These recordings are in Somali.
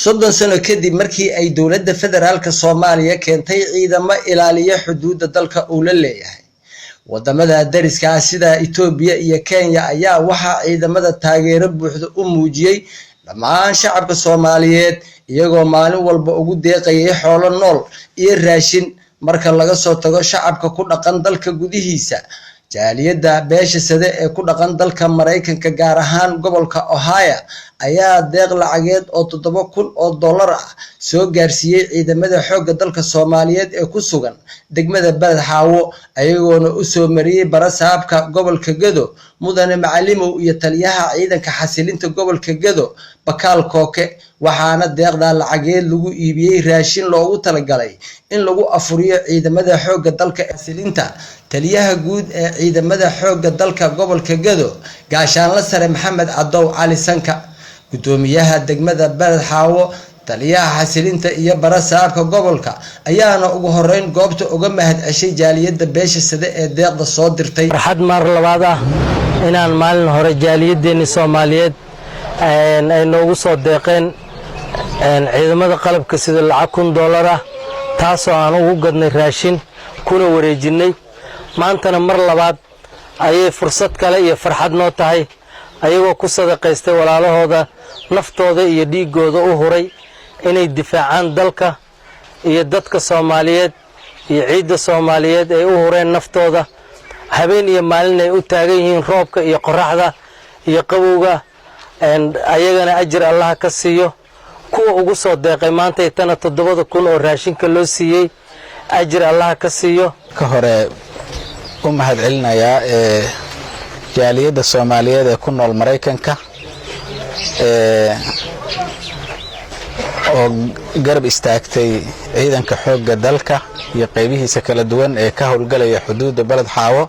soddon sano kadib markii ay dowladda federaalka Soomaaliya keentay ciidamo ilaaliya xuduudda dalka uu la leeyahay wadamada dariska ah sida Itoobiya iyo Kenya ayaa waxa ciidamada taageero buuxda u muujiyay dhammaan shacabka Soomaaliyeed iyagoo maalin walba ugu deeqayay xoolo nool iyo raashin marka laga soo tago shacabka ku dhaqan dalka gudihiisa jaaliyada beesha sade ee ku dhaqan dalka Mareykanka gaar ahaan gobolka Ohio ayaa deeq lacageed oo $7,000 ah soo gaarsiiyay ciidamada xoogga dalka Soomaaliyeed ee ku sugan degmada Balad Xaawo ayagoona u soo mariyay barasaabka gobolka Gado mudane Macalimow iyo taliyaha ciidanka xasilinta gobolka Gado Bakaal Kooke waxaana deeqda lacageed lagu iibiyay raashin loogu talagalay in lagu afuriyo ciidamada xoogga dalka xasilinta taliyaha guud ee ciidamada xoogga dalka gobolka Gado gaashaanle sare Maxamed Cadow Cali Sanka gudoomiyaha degmada Balad Xaawo taliyaha xasilinta iyo barasaabka gobolka ayaana ugu horeyn goobta uga mahad ceshay jaaliyada beesha sade ee deeqda soo dirtay farxad mar labaad ah inaan maalin hore jaaliyadeena Soomaaliyeed ay noogu soo deeqeen ciidamada qalabka sida lacag $1,000 ah taasoo aan ugu gadnay raashin kuna wareejinay maantana mar labaad ayay fursad kale iyo farxad noo tahay ayagoo ku sadaqaystay walaalahooda naftooda iyo dhiigooda u huray inay difaacaan dalka iyo dadka Soomaaliyeed iyo ciidda Soomaaliyeed ay u hureen naftooda habeen iyo maalin ay u taagan yihiin roobka iyo qoraxda iyo qabowga ayagana ajir Allah ka siiyo kuwa ugu soo deeqay maanta tana 7,000 oo raashinka loo siiyay ajir Allah ka siiyo ka hore u mahad celinayaa jaaliyada Soomaaliyeed ee ku nool Mareykanka oo garab istaagtay ciidanka xoogga dalka iyo qaybihiisa kala duwan ee ka howlgalaya xuduudda Balad Xaawo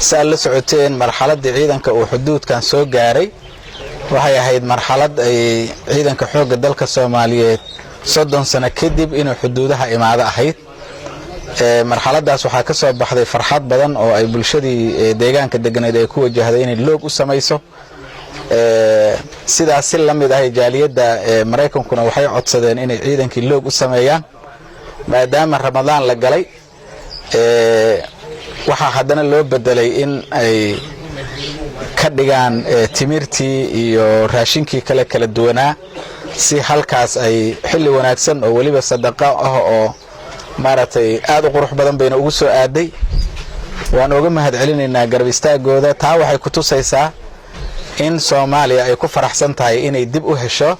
saal la socoteen marxaladii ciidanka uu xuduudkan soo gaaray waxay ahayd marxalad ay ciidanka xoogga dalka Soomaaliyeed 30 sano kadib inuu xuduudaha imaado ahayd marxaladaas waxaa ka soo baxday farxad badan oo ay bulshadii deegaanka deganeed ay ku wajahday inay loog u samayso sidaas si lamid ah jaaliyada Mareykankuna waxay codsadeen inay ciidankii loog u sameeyaan maadaama Ramadaan la galay waxa haddana loo bedelay in ay ka dhigaan timirtii iyo raashinkii kala duwanaa si halkaas ay xilli wanaagsan oo waliba sadaqa ah oo maaragtay aad u qurux badan bayna ugu soo aaday waan uga mahad celinaynaa garab istaagooda taa waxay ku tusaysaa in Soomaaliya ay ku faraxsan tahay inay dib u hesho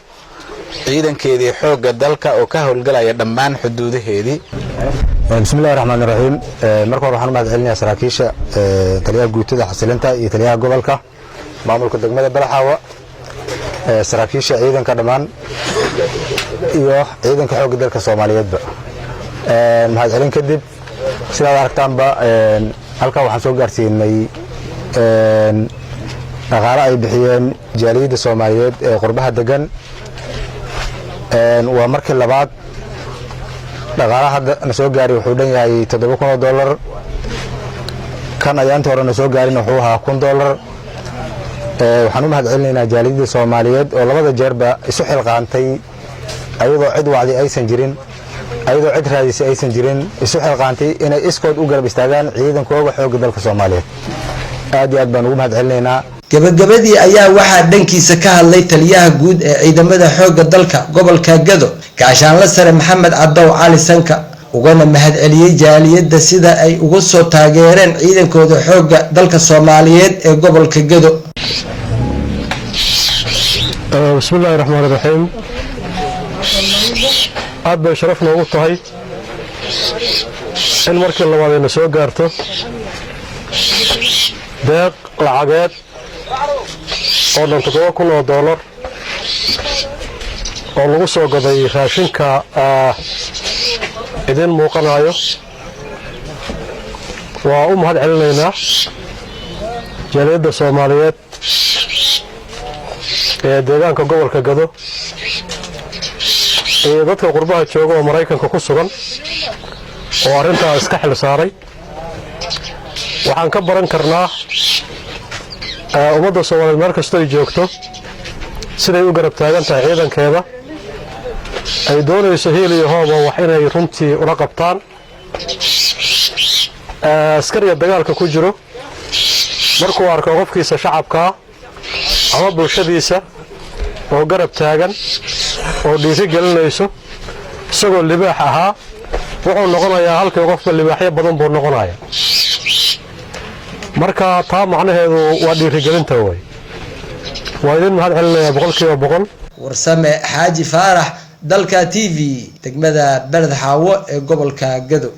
ciidankeedii xoogga dalka oo ka howlgalaya dhammaan xuduudaheedii bismillaahir rahmaanir rahiim marka hore waxaan mahad celinayaa saraakiisha taliyaha guutada xasilinta iyo taliyaha gobolka maamulka degmada Balad Xaawo saraakiisha ciidanka dhammaan iyo ciidanka xoogga dalka Soomaaliyeedba mahad celin kadib sidaad aragtaanba halka waxaan soo gaarsiinay dhaqaale ay bixiyeen jaaliyada Soomaaliyeed ee qurbaha degan waa markii labaad dhaqaalaha hadda na soo gaaray wuxuu dhan yahay $7,000 kan ayaanta hore na soo gaarin wuxuu ahaa $1,000 waxaan u mahad celinaynaa jaaliyada Soomaaliyeed oo labada jeerba isu xilqaantay ayadoo cid wacdi aysan jirin ayadoo cid raadisay aysan jirin isu xilqaantay inay iskood u garab istaagaan ciidankooda xoogga dalka Soomaaliyeed aad iyo aad baan ugu mahad celinaynaa gabagabadii ayaa waxaa dhankiisa ka hadlay taliyaha guud ee ciidamada xoogga dalka gobolka Gado gaashaanle sare Maxamed Cadow Cali Sanka ugana mahad celiyay jaaliyada sida ay ugu soo taageereen ciidankooda xoogga dalka Soomaaliyeed ee gobolka Gado bismillaahir rahmaanir rahiim aad bay sharaf noogu tahay in markii labaad ay soo gaarto deeq lacageed oo dhan $7,000 oo lagu soo gaday raashinka idin muuqanayo waa u mahad celinaynaa jaaliyada Soomaaliyeed ee deegaanka gobolka Gado iyo dadka qurbaha jooga oo Mareykanka ku sugan oo arintaas iska xil saaray waxaan ka baran karnaa ummadda Soomaaliyeed meel kasta ay joogto siday u garab taagan tahay ciidankeeda ay doonayso heel iyo hooba wax inay runtii ula qabtaan askariga dagaalka ku jiro markuu arko qofkiisa shacabka ama bulshadiisa oo garab taagan oo dhiiri gelinayso isagoo libaax ahaa wuxuu noqonayaa halkii qofba libaaxyo badan buu noqonayaa marka taa macnaheedu waa dhiiri gelinta way waa idin mahad celinayaa 100% warsame xaaji faarax dalka TV degmada Beled Xaawo ee gobolka Gadow.